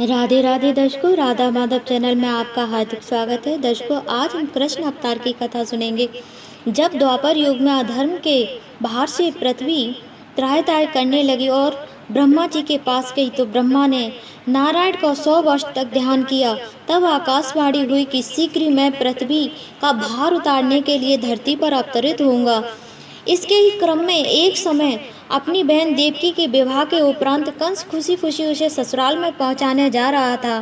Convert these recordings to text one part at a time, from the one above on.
राधे राधे दर्शकों, राधा माधव चैनल में आपका हार्दिक स्वागत है। दर्शकों, आज हम कृष्ण अवतार की कथा सुनेंगे। जब द्वापर युग में अधर्म के बाहर से पृथ्वी त्राहि करने लगी और ब्रह्मा जी के पास गई तो ब्रह्मा ने नारायण का 100 वर्ष तक ध्यान किया। तब आकाशवाणी हुई कि शीघ्र ही मैं पृथ्वी का भार उतारने के लिए धरती पर अवतरित होऊंगा। इसके ही क्रम में एक समय अपनी बहन देवकी के विवाह के उपरांत कंस खुशी खुशी उसे ससुराल में पहुंचाने जा रहा था।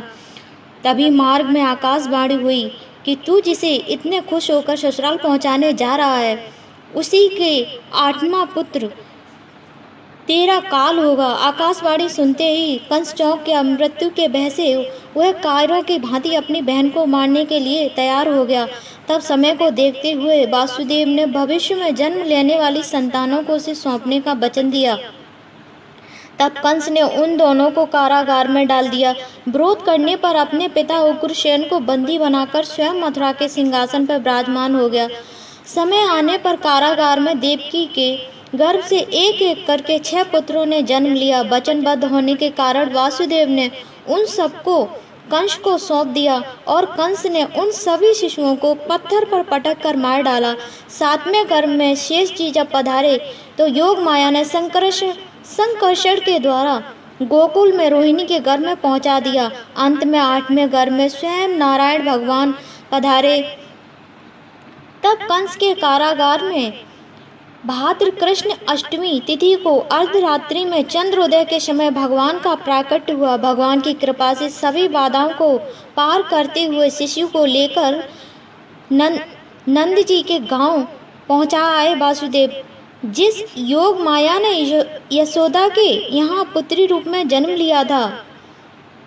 तभी मार्ग में आकाशवाणी हुई कि तू जिसे इतने खुश होकर ससुराल पहुंचाने जा रहा है, उसी के 8वां पुत्र तेरा काल होगा। आकाशवाणी सुनते ही कंस चौंक गया। मृत्यु के भय से वह कायरों की भांति अपनी बहन को मारने के लिए तैयार हो गया। तब समय को देखते हुए वासुदेव ने भविष्य में जन्म लेने वाली संतानों को उसे सौंपने का वचन दिया। तब कंस ने उन दोनों को कारागार में डाल दिया। विरोध करने पर अपने पिता उग्रसेन को बंदी बनाकर स्वयं मथुरा के सिंहासन पर विराजमान हो गया। समय आने पर कारागार में देवकी के गर्भ से एक एक करके 6 पुत्रों ने जन्म लिया। वचनबद्ध होने के कारण वासुदेव ने उन सबको कंस को सौंप दिया और कंस ने उन सभी शिशुओं को पत्थर पर पटक कर मार डाला। 7वें गर्भ में शेष जी जब पधारे तो योग माया ने संकर्षण के द्वारा गोकुल में रोहिणी के गर्भ में पहुंचा दिया। अंत में 8वें गर्भ में स्वयं नारायण भगवान पधारे। तब कंस के कारागार में भाद्र कृष्ण अष्टमी तिथि को अर्धरात्रि में चंद्रोदय के समय भगवान का प्राकट्य हुआ। भगवान की कृपा से सभी बाधाओं को पार करते हुए शिशु को लेकर नंद जी के गांव पहुंचा आए वासुदेव। जिस योग माया ने यशोदा के यहाँ पुत्री रूप में जन्म लिया था,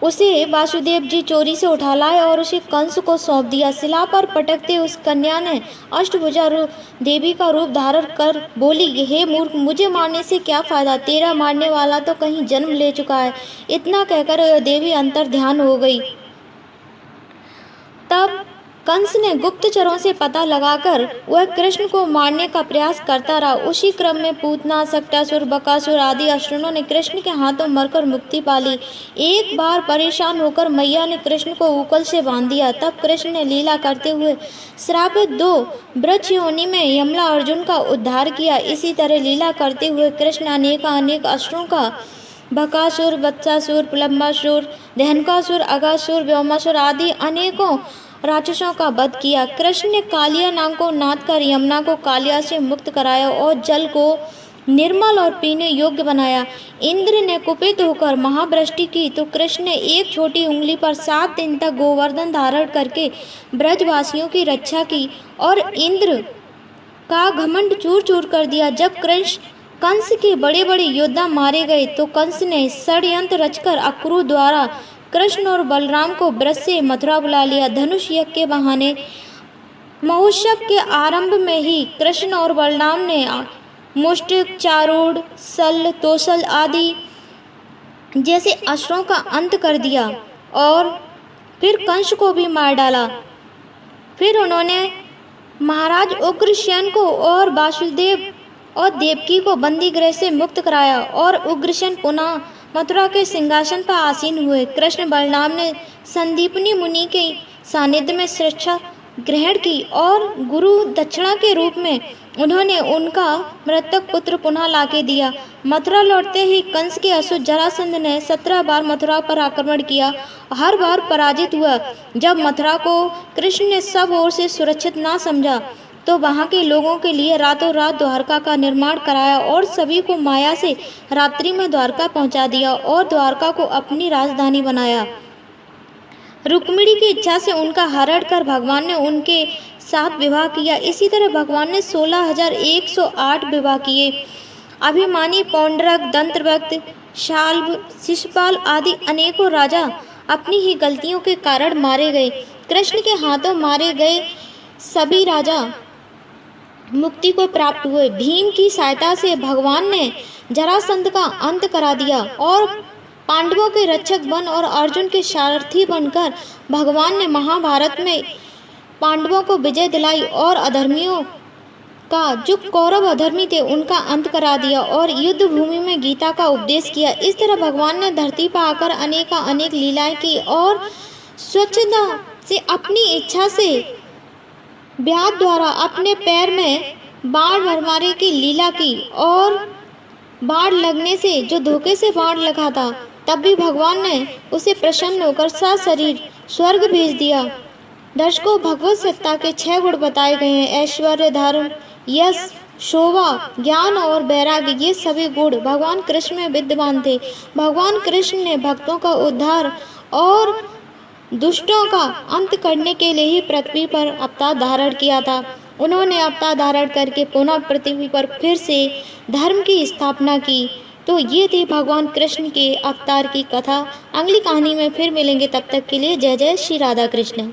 उसे वासुदेव जी चोरी से उठा लाए और उसे कंस को सौंप दिया। शिला पर पटकते उस कन्या ने अष्टभुजा देवी का रूप धारण कर बोली, हे मूर्ख, मुझे मारने से क्या फायदा? तेरा मारने वाला तो कहीं जन्म ले चुका है। इतना कहकर देवी अंतर ध्यान हो गई। तब कंस ने गुप्तचरों से पता लगाकर वह कृष्ण को मारने का प्रयास करता रहा। उसी क्रम में पूतना, सक्टासुर, बकासुर आदि असुरों ने कृष्ण के हाथों मरकर मुक्ति पा ली। एक बार परेशान होकर मैया ने कृष्ण को ऊकल से बांध दिया। तब कृष्ण ने लीला करते हुए श्रापित 2 वृक्ष योनि में यमला अर्जुन का उद्धार किया। इसी तरह लीला करते हुए कृष्ण अनेक असुरों का, बकासुर, वत्सासुर, प्लम्बासुर, दहनकासुर, अगासुर, व्योमासुर आदि अनेकों राक्षसों का वध किया। कृष्ण ने कालिया नाग को नाद कर यमुना को कालिया से मुक्त कराया और जल को निर्मल और पीने योग्य बनाया। इंद्र ने कुपित होकर महावृष्टि की तो कृष्ण ने एक छोटी उंगली पर 7 दिन तक गोवर्धन धारण करके ब्रजवासियों की रक्षा की और इंद्र का घमंड चूर चूर कर दिया। जब कंस के बड़े बड़े योद्धा मारे गए तो कंस ने षड्यंत्र रचकर अक्रूर द्वारा कृष्ण और बलराम को ब्रज से मथुरा बुला लिया। धनुष यज्ञ के बहाने महोत्सव के आरंभ में ही कृष्ण और बलराम ने मुष्टिक, चारूढ़, शल्य, तोसल आदि जैसे असुरों का अंत कर दिया और फिर कंस को भी मार डाला। फिर उन्होंने महाराज उग्रसेन को और वासुदेव और देवकी को बंदी गृह से मुक्त कराया और उग्रसेन पुनः मथुरा के सिंहासन पर आसीन हुए। कृष्ण बलराम ने संदीपनी मुनि के सानिध्य में शिक्षा ग्रहण की और गुरु दक्षिणा के रूप में उन्होंने उनका मृतक पुत्र पुनः लाके दिया। मथुरा लौटते ही कंस के असुर जरासंध ने 17 बार मथुरा पर आक्रमण किया। हर बार पराजित हुआ। जब मथुरा को कृष्ण ने सब ओर से सुरक्षित ना समझा तो वहाँ के लोगों के लिए रातों रात द्वारका का निर्माण कराया और सभी को माया से रात्रि में द्वारका पहुँचा दिया और द्वारका को अपनी राजधानी बनाया। रुक्मिणी की इच्छा से उनका हरण कर भगवान ने उनके साथ विवाह किया। इसी तरह भगवान ने 16,108 विवाह किए। अभिमानी, पौंड्रक, दंत्रवक्त, शाल्व, शिशुपाल आदि अनेकों राजा अपनी ही गलतियों के कारण मारे गए। कृष्ण के हाथों मारे गए सभी राजा मुक्ति को प्राप्त हुए। भीम की सहायता से भगवान ने जरासंध का अंत करा दिया और पांडवों के रक्षक बन और अर्जुन के सारथी बनकर भगवान ने महाभारत में पांडवों को विजय दिलाई और अधर्मियों का जो कौरव अधर्मी थे उनका अंत करा दिया और युद्ध भूमि में गीता का उपदेश किया। इस तरह भगवान ने धरती पर आकर अनेक लीलाएं की और स्वच्छता से अपनी इच्छा से व्याध द्वारा अपने पैर में बाण भरमाने की लीला की और बाण लगने से जो धोखे से बाण लगा था तब भी भगवान ने उसे प्रसन्न होकर सशरीर स्वर्ग भेज दिया। दर्शकों, भगवत सत्ता के 6 गुण बताए गए हैं। ऐश्वर्य, धर्म, यश, शोभा, ज्ञान और वैराग्य, ये सभी गुण भगवान कृष्ण में विद्यमान थे। भगवान कृष्ण ने भक्तों का उद्धार और दुष्टों का अंत करने के लिए ही पृथ्वी पर अवतार धारण किया था। उन्होंने अवतार धारण करके पुनः पृथ्वी पर फिर से धर्म की स्थापना की। तो ये थी भगवान कृष्ण के अवतार की कथा। अगली कहानी में फिर मिलेंगे, तब तक के लिए जय जय श्री राधा कृष्ण।